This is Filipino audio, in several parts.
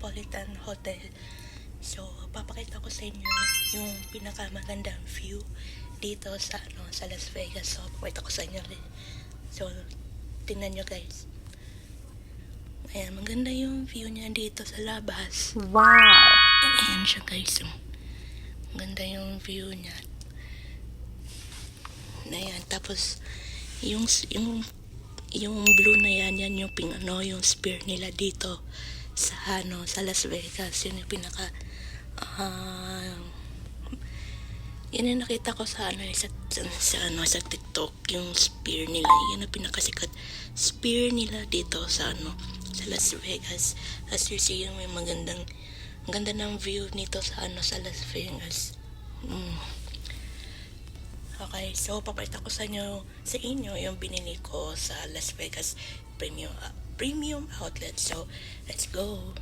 Metropolitan Hotel. So, papakita ko sa inyo yung pinakamagandang view dito sa sa Las Vegas. So, papakita ko sa inyo. So, tingnan nyo guys. Ayan, maganda yung view niya dito sa labas. Wow! Ayan siya guys. Maganda yung view niya. Ayan, tapos yung blue na yan yung yung spear nila dito sa sa Las Vegas. Yun yung pinaka yun yung nakita ko sa sa TikTok, yung spear nila. Yun ang pinakasikat spear nila dito sa sa Las Vegas. As you see, yung may maganda ng view nito sa sa Las Vegas. Okay, so papakita ko sa inyo yung binili ko sa Las Vegas premium outlet. So, let's go.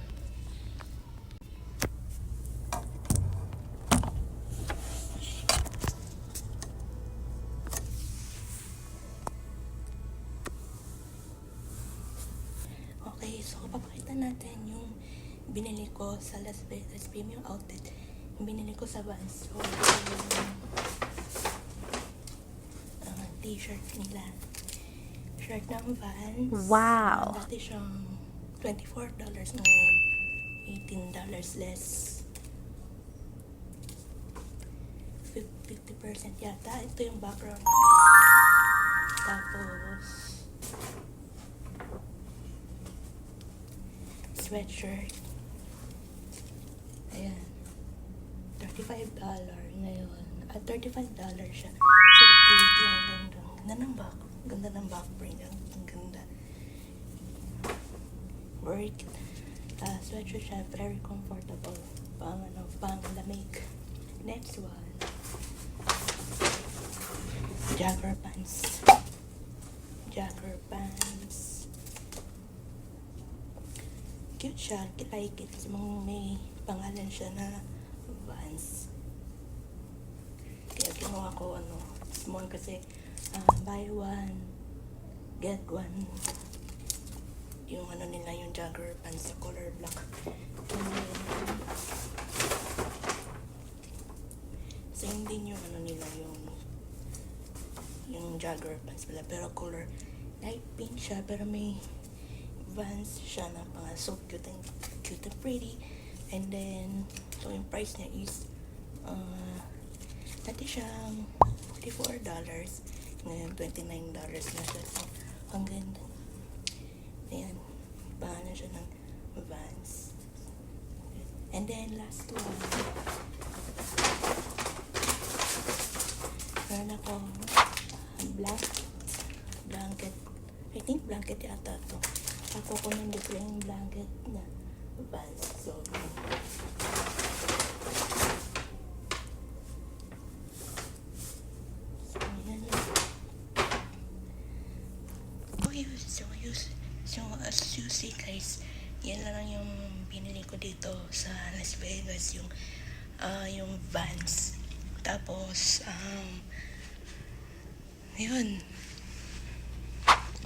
Okay, so papakita natin yung binili ko sa Las Vegas premium outlet. Yung binili ko sa Vans. So, t-shirt nila. Shirt ng Vans. Wow! Dati siyang $24 ngayon. $18 less. 50% yata. Ito yung background. Tapos sweatshirt. Ayan. $35 ngayon. At $35 siya. So, ang ganda ng back. Ganda ng back print. Ang ganda. Work. Sweatshirt siya. Very comfortable. Pang lamig. Next one. Jogger pants. Jogger pants. Cute siya. I like it. May pangalan siya na Vans. Kaya ginawa ko small kasi buy one get one yung nila yung jogger pants sa color black. And then, same din yung nila yung jogger pants pala, pero color light pink siya, pero may Vans siya na so cute and pretty. And then so yung price niya is dati siyang $44, ngayon $29 na siya. So, ang ganda. Ayan, bahala siya ng Vans. And then last one, meron ako black blanket. I think blanket yata to. Ako ko nang yung blanket na Vans. So, So, as you see guys, yan lang yung binili ko dito sa Las Vegas, yung Vans. Tapos, yun.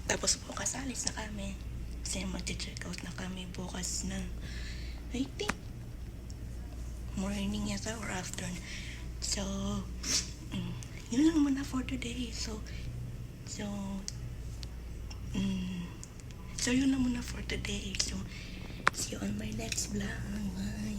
Tapos bukas alis na kami. Kasi mag-check out na kami bukas ng, I think, morning yata or afternoon. So, yun lang muna for today. So, yun lang muna for today. So, see you on my next vlog. Bye.